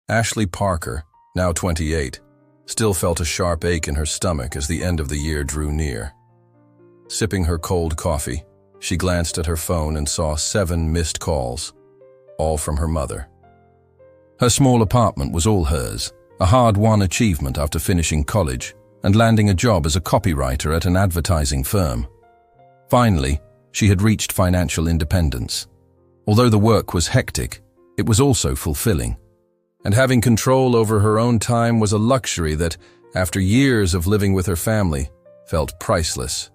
Ashley Parker, now 28, still felt a sharp ache in her stomach as the end of the year drew near. Sipping her cold coffee, she glanced at her phone and saw 7 missed calls, all from her mother. Her small apartment was all hers, a hard-won achievement after finishing college and landing a job as a copywriter at an advertising firm. Finally, she had reached financial independence. Although the work was hectic, it was also fulfilling. And having control over her own time was a luxury that, after years of living with her family, felt priceless.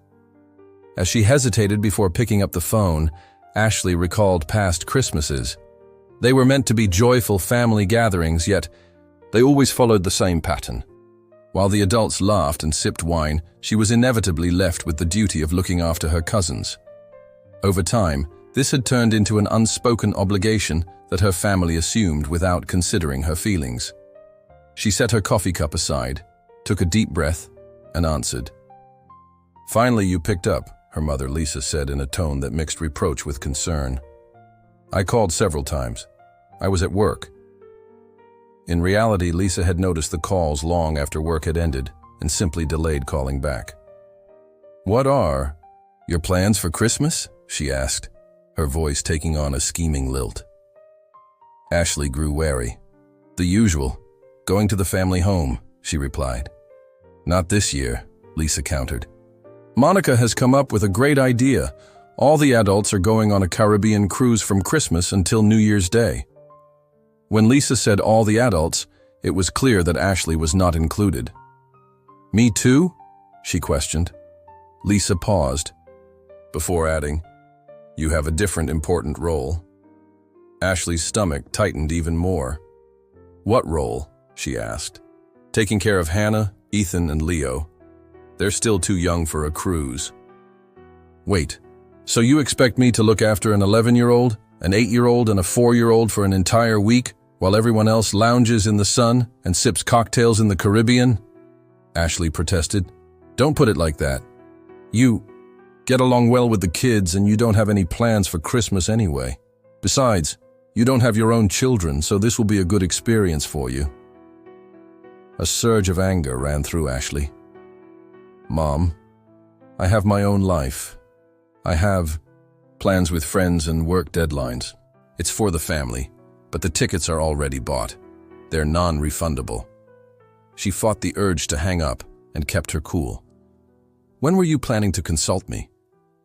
As she hesitated before picking up the phone, Ashley recalled past Christmases. They were meant to be joyful family gatherings, yet they always followed the same pattern. While the adults laughed and sipped wine, she was inevitably left with the duty of looking after her cousins. Over time, this had turned into an unspoken obligation that her family assumed without considering her feelings. She set her coffee cup aside, took a deep breath, and answered. "Finally you picked up," her mother Lisa said in a tone that mixed reproach with concern. "I called several times. I was at work." In reality, Lisa had noticed the calls long after work had ended and simply delayed calling back. "What are your plans for Christmas?" she asked, her voice taking on a scheming lilt. Ashley grew wary. "The usual. Going to the family home," she replied. "Not this year," Lisa countered. "Monica has come up with a great idea. All the adults are going on a Caribbean cruise from Christmas until New Year's Day." When Lisa said all the adults, it was clear that Ashley was not included. "Me too?" she questioned. Lisa paused, before adding, "You have a different important role." Ashley's stomach tightened even more. "What role?" she asked. "Taking care of Hannah, Ethan, and Leo. They're still too young for a cruise." "Wait, so you expect me to look after an 11-year-old, an 8-year-old, and a 4-year-old for an entire week, while everyone else lounges in the sun and sips cocktails in the Caribbean?" Ashley protested. "Don't put it like that. You get along well with the kids and you don't have any plans for Christmas anyway. Besides, you don't have your own children, so this will be a good experience for you." A surge of anger ran through Ashley. "Mom, I have my own life. I have plans with friends and work deadlines. It's for the family, but the tickets are already bought. They're non-refundable." She fought the urge to hang up and kept her cool. "When were you planning to consult me?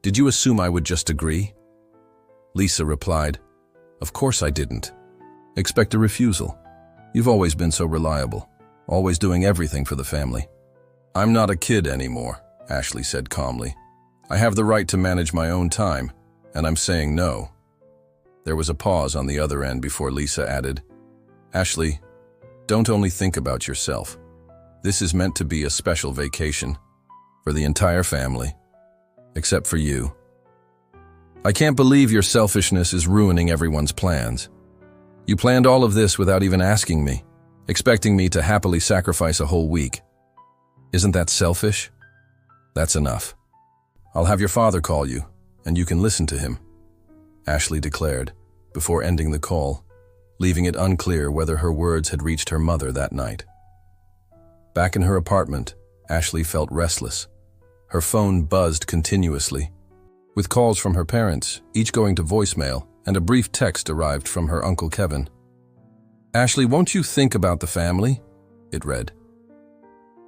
Did you assume I would just agree?" Lisa replied, "Of course I didn't. Expect a refusal. You've always been so reliable, always doing everything for the family." "I'm not a kid anymore," Ashley said calmly. "I have the right to manage my own time, and I'm saying no." There was a pause on the other end before Lisa added, "Ashley, don't only think about yourself. This is meant to be a special vacation for the entire family, except for you. I can't believe your selfishness is ruining everyone's plans. You planned all of this without even asking me, expecting me to happily sacrifice a whole week. Isn't that selfish? That's enough. I'll have your father call you, and you can listen to him," Ashley declared, before ending the call, leaving it unclear whether her words had reached her mother that night. Back in her apartment, Ashley felt restless. Her phone buzzed continuously, with calls from her parents, each going to voicemail, and a brief text arrived from her Uncle Kevin. "Ashley, won't you think about the family?" it read.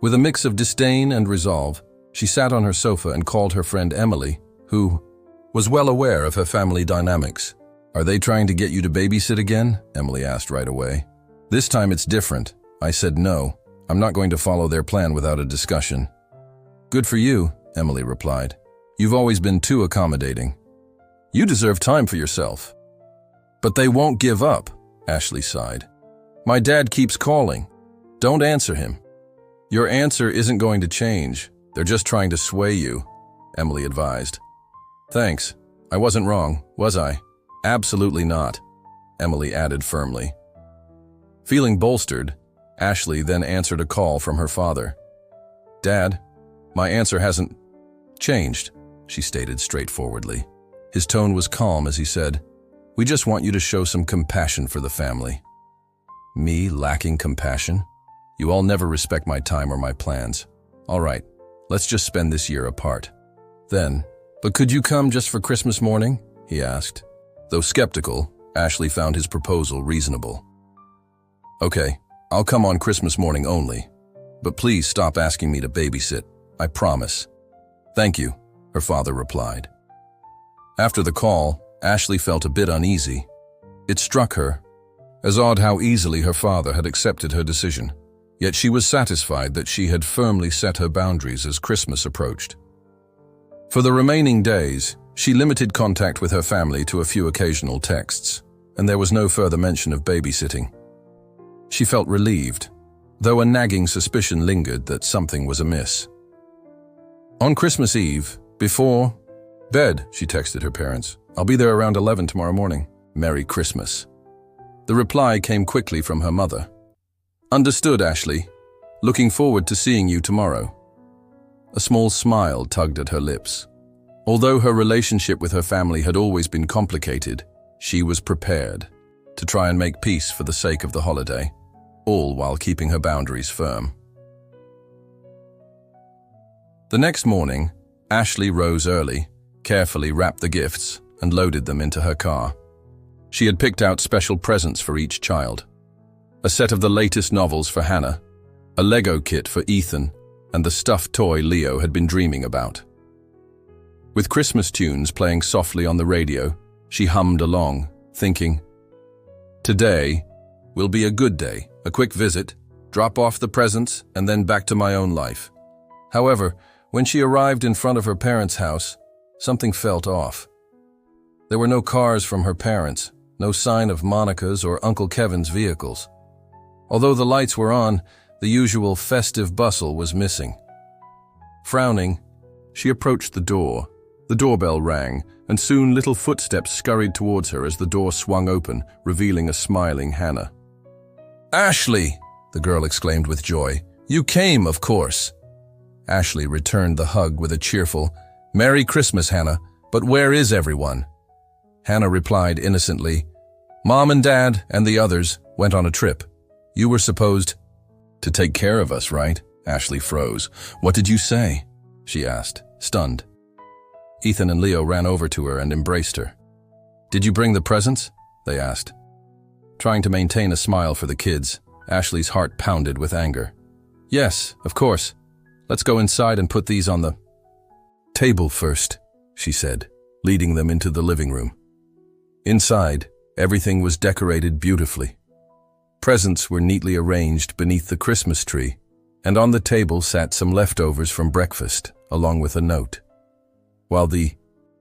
With a mix of disdain and resolve, she sat on her sofa and called her friend Emily, who was well aware of her family dynamics. "Are they trying to get you to babysit again?" Emily asked right away. "This time it's different." I said no. "I'm not going to follow their plan without a discussion." "Good for you," Emily replied. "You've always been too accommodating. You deserve time for yourself." "But they won't give up," Ashley sighed. "My dad keeps calling. Don't answer him." "Your answer isn't going to change. They're just trying to sway you," Emily advised. "Thanks. I wasn't wrong, was I?" "Absolutely not," Emily added firmly. Feeling bolstered, Ashley then answered a call from her father. "Dad, my answer hasn't changed," she stated straightforwardly. His tone was calm as he said, "We just want you to show some compassion for the family." Me lacking compassion? You all never respect my time or my plans. All right, let's just spend this year apart. Then, but could you come just for Christmas morning? He asked. Though skeptical, Ashley found his proposal reasonable. Okay, I'll come on Christmas morning only. But please stop asking me to babysit. I promise. Thank you, her father replied. After the call, Ashley felt a bit uneasy. It struck her as odd how easily her father had accepted her decision, yet she was satisfied that she had firmly set her boundaries as Christmas approached. For the remaining days, she limited contact with her family to a few occasional texts, and there was no further mention of babysitting. She felt relieved, though a nagging suspicion lingered that something was amiss. On Christmas Eve, before bed, she texted her parents, "I'll be there around 11 tomorrow morning. Merry Christmas." The reply came quickly from her mother. "Understood, Ashley. Looking forward to seeing you tomorrow." A small smile tugged at her lips. Although her relationship with her family had always been complicated, she was prepared to try and make peace for the sake of the holiday, all while keeping her boundaries firm. The next morning, Ashley rose early, carefully wrapped the gifts, and loaded them into her car. She had picked out special presents for each child. A set of the latest novels for Hannah, a Lego kit for Ethan, and the stuffed toy Leo had been dreaming about. With Christmas tunes playing softly on the radio, she hummed along, thinking, "Today will be a good day, a quick visit, drop off the presents, and then back to my own life." However, when she arrived in front of her parents' house, something felt off. There were no cars from her parents, no sign of Monica's or Uncle Kevin's vehicles. Although the lights were on, the usual festive bustle was missing. Frowning, she approached the door. The doorbell rang, and soon little footsteps scurried towards her as the door swung open, revealing a smiling Hannah. "Ashley!" the girl exclaimed with joy. "You came, of course." Ashley returned the hug with a cheerful, "Merry Christmas, Hannah, but where is everyone?" Hannah replied innocently, "Mom and Dad and the others went on a trip. You were supposed to take care of us, right?" Ashley froze. "What did you say?" she asked, stunned. Ethan and Leo ran over to her and embraced her. "Did you bring the presents?" they asked. Trying to maintain a smile for the kids, Ashley's heart pounded with anger. "Yes, of course. Let's go inside and put these on the table first," she said, leading them into the living room. Inside, everything was decorated beautifully. Presents were neatly arranged beneath the Christmas tree, and on the table sat some leftovers from breakfast, along with a note. While the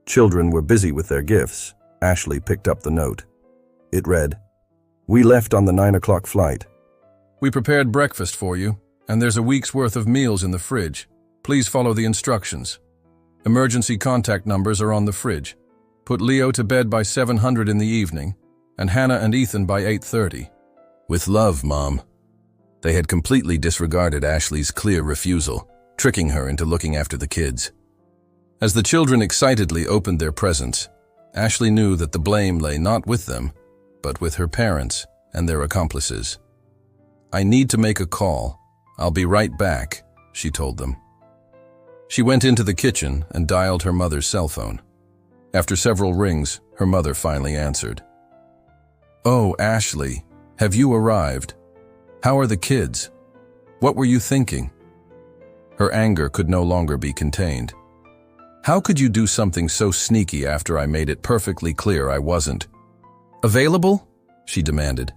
children were busy with their gifts, Ashley picked up the note. It read, "We left on the 9 o'clock flight. We prepared breakfast for you, and there's a week's worth of meals in the fridge. Please follow the instructions. Emergency contact numbers are on the fridge. Put Leo to bed by 700 in the evening, and Hannah and Ethan by 8:30. With love, Mom." They had completely disregarded Ashley's clear refusal, tricking her into looking after the kids. As the children excitedly opened their presents, Ashley knew that the blame lay not with them, but with her parents and their accomplices. "I need to make a call. I'll be right back," she told them. She went into the kitchen and dialed her mother's cell phone. After several rings, her mother finally answered. "Oh, Ashley, have you arrived? How are the kids? What were you thinking?" Her anger could no longer be contained. "How could you do something so sneaky after I made it perfectly clear I wasn't available?" she demanded.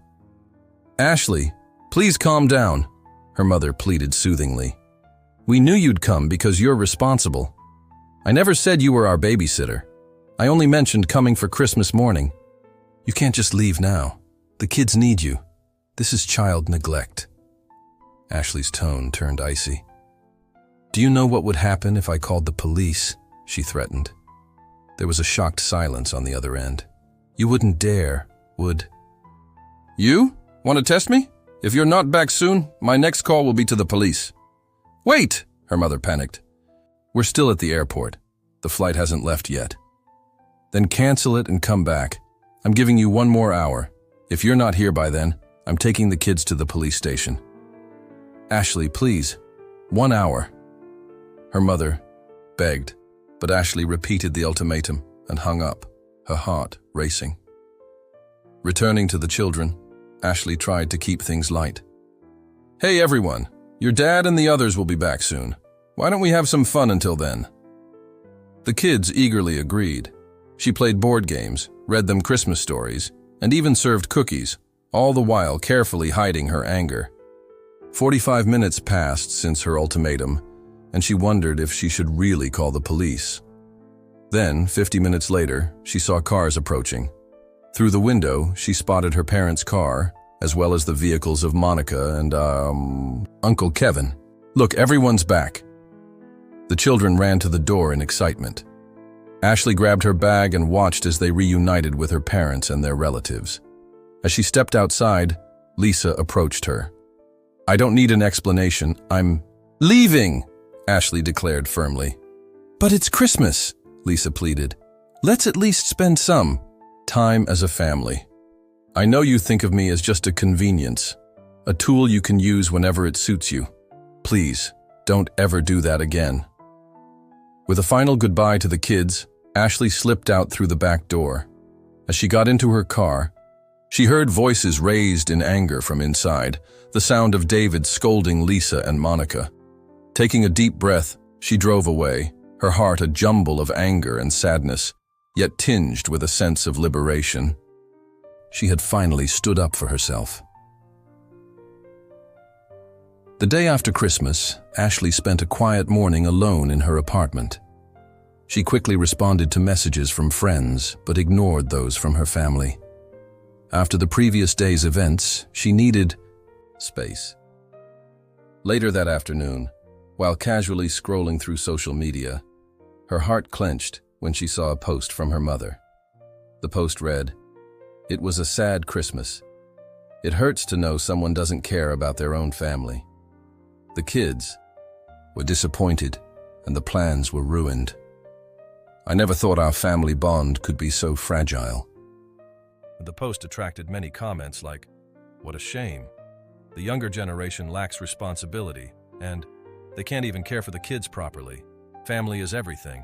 "Ashley, please calm down," her mother pleaded soothingly. "We knew you'd come because you're responsible. I never said you were our babysitter. I only mentioned coming for Christmas morning. You can't just leave now. The kids need you. This is child neglect." Ashley's tone turned icy. "Do you know what would happen if I called the police?" she threatened. There was a shocked silence on the other end. "You wouldn't dare, would?" "You? Want to test me? If you're not back soon, my next call will be to the police." "Wait!" her mother panicked. "We're still at the airport. The flight hasn't left yet." "Then cancel it and come back. I'm giving you 1 more hour. If you're not here by then, I'm taking the kids to the police station. Ashley, please. 1 hour. Her mother begged, but Ashley repeated the ultimatum and hung up, her heart racing. Returning to the children, Ashley tried to keep things light. Hey everyone, your dad and the others will be back soon. Why don't we have some fun until then? The kids eagerly agreed. She played board games, read them Christmas stories, and even served cookies, all the while carefully hiding her anger. 45 minutes passed since her ultimatum, and she wondered if she should really call the police. Then, 50 minutes later, she saw cars approaching. Through the window, she spotted her parents' car, as well as the vehicles of Monica and, Uncle Kevin. Look, everyone's back. The children ran to the door in excitement. Ashley grabbed her bag and watched as they reunited with her parents and their relatives. As she stepped outside, Lisa approached her. I don't need an explanation. I'm leaving, Ashley declared firmly. But it's Christmas, Lisa pleaded. Let's at least spend some time as a family. I know you think of me as just a convenience, a tool you can use whenever it suits you. Please, don't ever do that again. With a final goodbye to the kids, Ashley slipped out through the back door. As she got into her car, she heard voices raised in anger from inside, the sound of David scolding Lisa and Monica. Taking a deep breath, she drove away, her heart a jumble of anger and sadness, yet tinged with a sense of liberation. She had finally stood up for herself. The day after Christmas, Ashley spent a quiet morning alone in her apartment. She quickly responded to messages from friends, but ignored those from her family. After the previous day's events, she needed space. Later that afternoon, while casually scrolling through social media, her heart clenched when she saw a post from her mother. The post read, "It was a sad Christmas. It hurts to know someone doesn't care about their own family. The kids were disappointed and the plans were ruined. I never thought our family bond could be so fragile." The post attracted many comments like, "What a shame. The younger generation lacks responsibility, and they can't even care for the kids properly. Family is everything."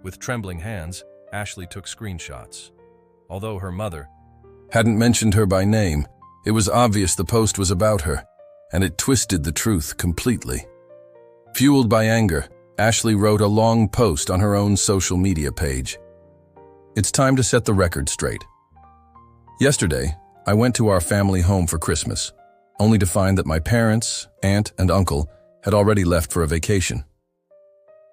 With trembling hands, Ashley took screenshots. Although her mother hadn't mentioned her by name, it was obvious the post was about her, and it twisted the truth completely. Fueled by anger, Ashley wrote a long post on her own social media page. It's time to set the record straight. Yesterday, I went to our family home for Christmas, only to find that my parents, aunt, and uncle had already left for a vacation.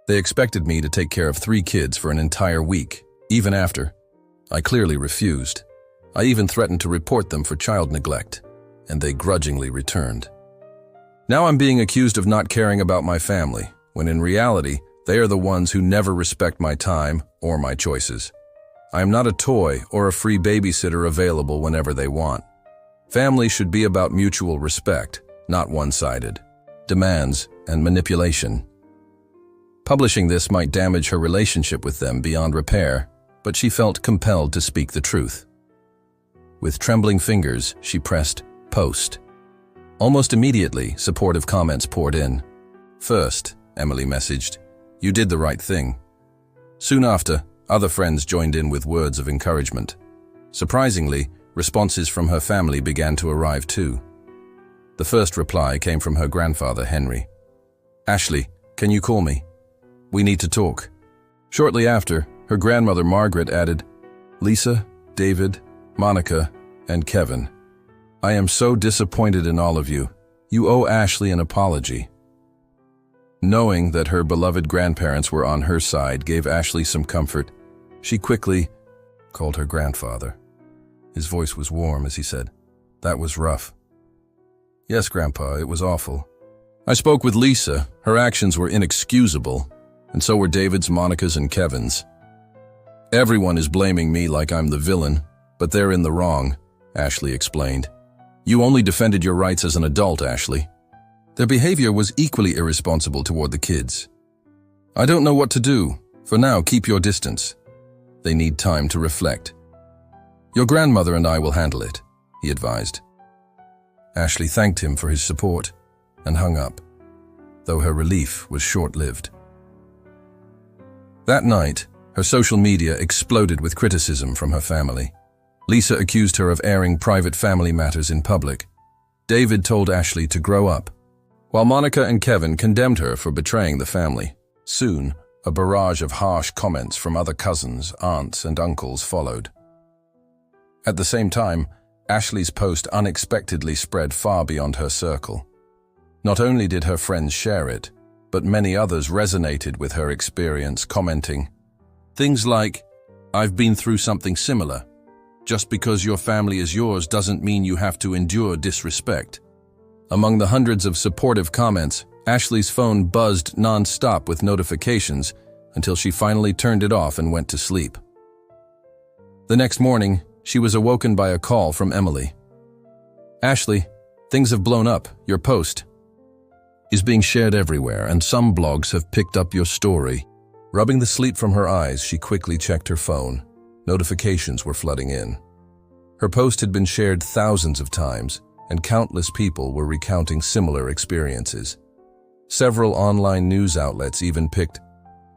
They expected me to take care of 3 kids for an entire week, even after. I clearly refused. I even threatened to report them for child neglect, and they grudgingly returned. Now I'm being accused of not caring about my family, when in reality, they are the ones who never respect my time or my choices. I am not a toy or a free babysitter available whenever they want. Family should be about mutual respect, not one-sided demands and manipulation. Publishing this might damage her relationship with them beyond repair, but she felt compelled to speak the truth. With trembling fingers, she pressed post. Almost immediately, supportive comments poured in. "First," Emily messaged, "you did the right thing." Soon after, other friends joined in with words of encouragement. Surprisingly, responses from her family began to arrive too. The first reply came from her grandfather, Henry. "Ashley, can you call me? We need to talk." Shortly after, her grandmother Margaret added, "Lisa, David, Monica, and Kevin. I am so disappointed in all of you. You owe Ashley an apology." Knowing that her beloved grandparents were on her side gave Ashley some comfort. She quickly called her grandfather. His voice was warm as he said, "That was rough." "Yes, Grandpa, it was awful. I spoke with Lisa. Her actions were inexcusable, and so were David's, Monica's, and Kevin's. Everyone is blaming me like I'm the villain, but they're in the wrong," Ashley explained. "You only defended your rights as an adult, Ashley. Their behavior was equally irresponsible toward the kids. I don't know what to do. For now, keep your distance. They need time to reflect. Your grandmother and I will handle it," he advised. Ashley thanked him for his support and hung up, though her relief was short-lived. That night, her social media exploded with criticism from her family. Lisa accused her of airing private family matters in public. David told Ashley to grow up, while Monica and Kevin condemned her for betraying the family. Soon, a barrage of harsh comments from other cousins, aunts, and uncles followed. At the same time, Ashley's post unexpectedly spread far beyond her circle. Not only did her friends share it, but many others resonated with her experience, commenting things like, "I've been through something similar. Just because your family is yours doesn't mean you have to endure disrespect." Among the hundreds of supportive comments, Ashley's phone buzzed non-stop with notifications until she finally turned it off and went to sleep. The next morning, she was awoken by a call from Emily. "Ashley, things have blown up. Your post is being shared everywhere, and some blogs have picked up your story." Rubbing the sleep from her eyes, she quickly checked her phone. Notifications were flooding in. Her post had been shared thousands of times, and countless people were recounting similar experiences. Several online news outlets even picked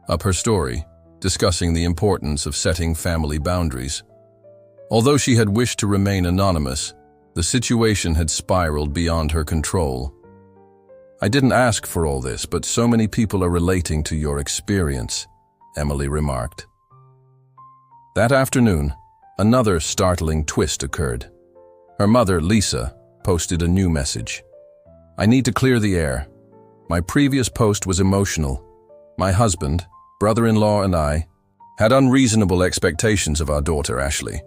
up her story, discussing the importance of setting family boundaries. Although she had wished to remain anonymous, the situation had spiraled beyond her control. "I didn't ask for all this, but so many people are relating to your experience," Emily remarked. That afternoon, another startling twist occurred. Her mother, Lisa, posted a new message. "I need to clear the air. My previous post was emotional. My husband, brother-in-law, and I had unreasonable expectations of our daughter, Ashley.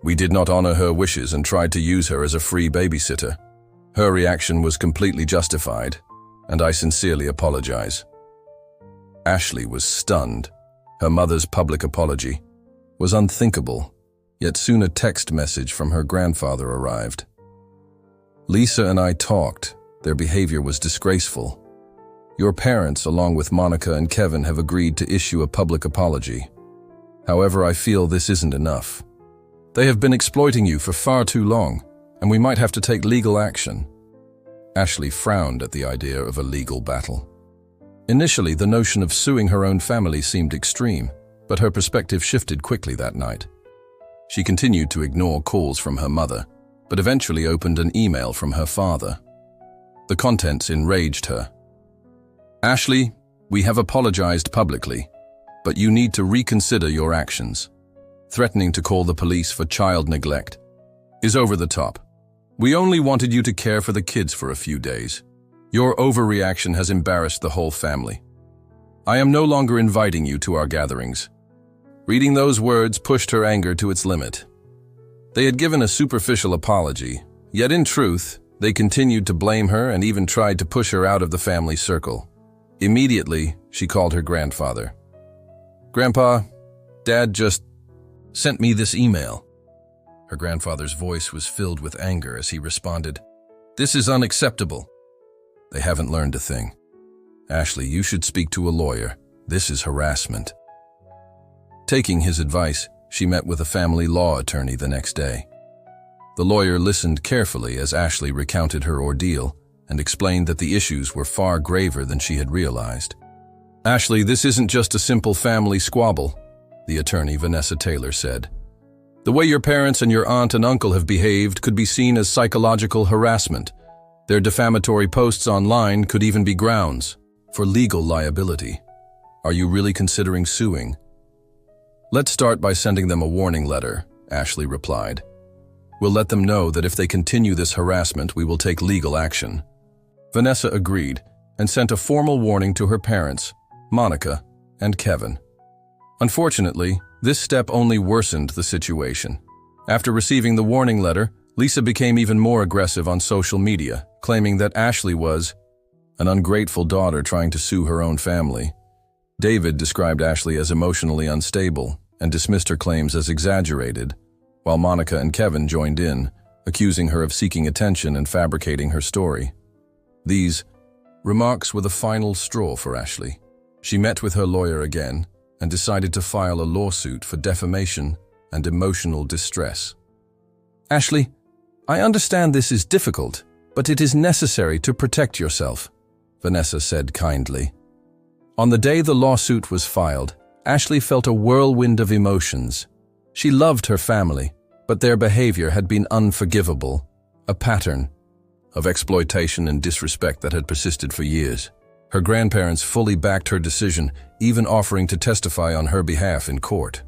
We did not honor her wishes and tried to use her as a free babysitter. Her reaction was completely justified, and I sincerely apologize." Ashley was stunned. Her mother's public apology was unthinkable, yet soon a text message from her grandfather arrived. "Lisa and I talked. Their behavior was disgraceful. Your parents, along with Monica and Kevin, have agreed to issue a public apology. However, I feel this isn't enough. They have been exploiting you for far too long, and we might have to take legal action." Ashley frowned at the idea of a legal battle. Initially, the notion of suing her own family seemed extreme, but her perspective shifted quickly that night. She continued to ignore calls from her mother, but eventually opened an email from her father. The contents enraged her. "Ashley, we have apologized publicly, but you need to reconsider your actions. Threatening to call the police for child neglect is over the top. We only wanted you to care for the kids for a few days. Your overreaction has embarrassed the whole family. I am no longer inviting you to our gatherings." Reading those words pushed her anger to its limit. They had given a superficial apology, yet in truth, they continued to blame her and even tried to push her out of the family circle. Immediately, she called her grandfather. "Grandpa, Dad just sent me this email." Her grandfather's voice was filled with anger as he responded, "This is unacceptable." "They haven't learned a thing. Ashley, you should speak to a lawyer. This is harassment." Taking his advice, she met with a family law attorney the next day. The lawyer listened carefully as Ashley recounted her ordeal and explained that the issues were far graver than she had realized. "Ashley, this isn't just a simple family squabble," the attorney Vanessa Taylor said. "The way your parents and your aunt and uncle have behaved could be seen as psychological harassment. Their defamatory posts online could even be grounds for legal liability. Are you really considering suing?" "Let's start by sending them a warning letter," Ashley replied. "We'll let them know that if they continue this harassment, we will take legal action." Vanessa agreed and sent a formal warning to her parents, Monica and Kevin. Unfortunately, this step only worsened the situation. After receiving the warning letter, Lisa became even more aggressive on social media, claiming that Ashley was an ungrateful daughter trying to sue her own family. David described Ashley as emotionally unstable and dismissed her claims as exaggerated, while Monica and Kevin joined in, accusing her of seeking attention and fabricating her story. These remarks were the final straw for Ashley. She met with her lawyer again and decided to file a lawsuit for defamation and emotional distress. "Ashley, I understand this is difficult, But it is necessary to protect yourself, Vanessa said kindly. On the day the lawsuit was filed, Ashley felt a whirlwind of emotions. She loved her family, but their behavior had been unforgivable, a pattern of exploitation and disrespect that had persisted for years. Her grandparents fully backed her decision, even offering to testify on her behalf in court.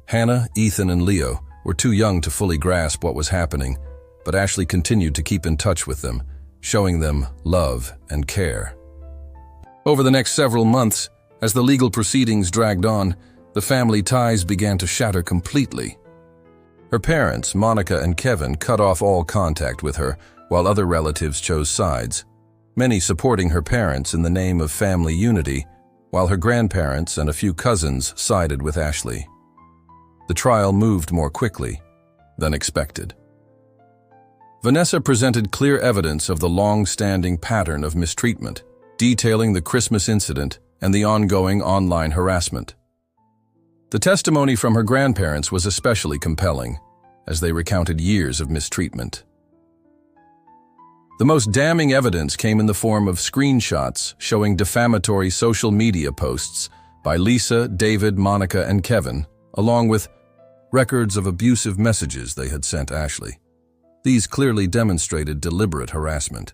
Hannah, Ethan, and Leo were too young to fully grasp what was happening, but Ashley continued to keep in touch with them, showing them love and care. Over the next several months, as the legal proceedings dragged on, the family ties began to shatter completely. Her parents, Monica and Kevin, cut off all contact with her, while other relatives chose sides, many supporting her parents in the name of family unity, while her grandparents and a few cousins sided with Ashley. The trial moved more quickly than expected. Vanessa presented clear evidence of the long-standing pattern of mistreatment, detailing the Christmas incident and the ongoing online harassment. The testimony from her grandparents was especially compelling, as they recounted years of mistreatment. The most damning evidence came in the form of screenshots showing defamatory social media posts by Lisa, David, Monica, and Kevin, along with records of abusive messages they had sent Ashley. These clearly demonstrated deliberate harassment.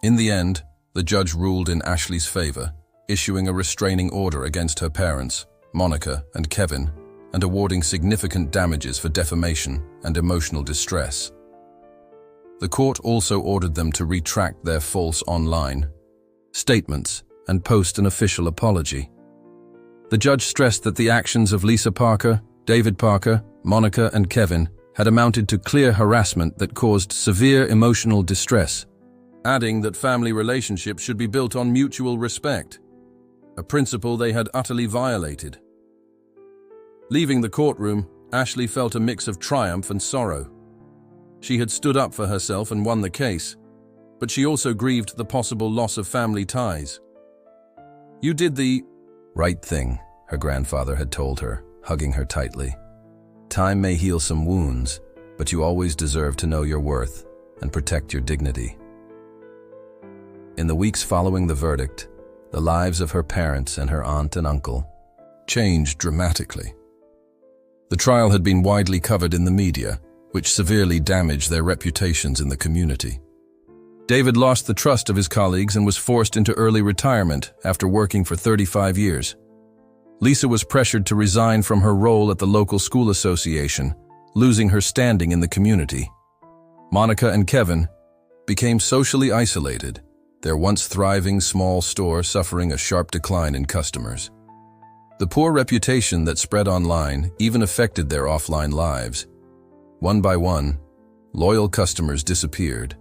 In the end, the judge ruled in Ashley's favor, issuing a restraining order against her parents, Monica and Kevin, and awarding significant damages for defamation and emotional distress. The court also ordered them to retract their false online statements and post an official apology. The judge stressed that the actions of Lisa Parker, David Parker, Monica, and Kevin had amounted to clear harassment that caused severe emotional distress, adding that family relationships should be built on mutual respect, a principle they had utterly violated. Leaving the courtroom, Ashley felt a mix of triumph and sorrow. She had stood up for herself and won the case, but she also grieved the possible loss of family ties. "You did the right thing," her grandfather had told her, hugging her tightly. "Time may heal some wounds, but you always deserve to know your worth and protect your dignity." In the weeks following the verdict, the lives of her parents and her aunt and uncle changed dramatically. The trial had been widely covered in the media, which severely damaged their reputations in the community. David lost the trust of his colleagues and was forced into early retirement after working for 35 years. Lisa was pressured to resign from her role at the local school association, losing her standing in the community. Monica and Kevin became socially isolated, their once thriving small store suffering a sharp decline in customers. The poor reputation that spread online even affected their offline lives. One by one, loyal customers disappeared.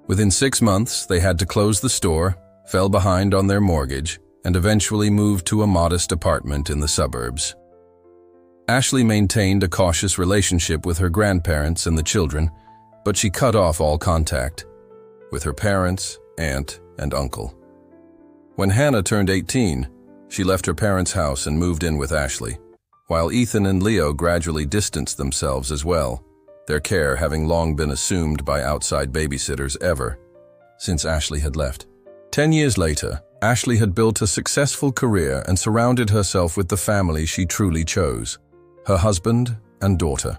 Within 6 months, they had to close the store, fell behind on their mortgage, and eventually moved to a modest apartment in the suburbs. Ashley maintained a cautious relationship with her grandparents and the children, but she cut off all contact with her parents, aunt, and uncle. When Hannah turned 18, she left her parents' house and moved in with Ashley, while Ethan and Leo gradually distanced themselves as well, their care having long been assumed by outside babysitters ever since Ashley had left. 10 years later, Ashley had built a successful career and surrounded herself with the family she truly chose, her husband and daughter.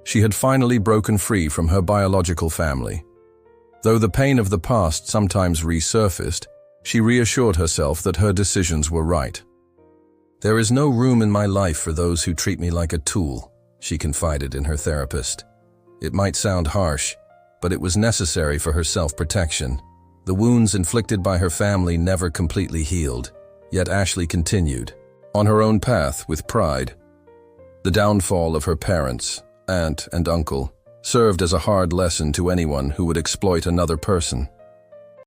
She had finally broken free from her biological family. Though the pain of the past sometimes resurfaced, she reassured herself that her decisions were right. "There is no room in my life for those who treat me like a tool," she confided in her therapist. It might sound harsh, but it was necessary for her self-protection. The wounds inflicted by her family never completely healed, yet Ashley continued on her own path with pride. The downfall of her parents, aunt, and uncle served as a hard lesson to anyone who would exploit another person.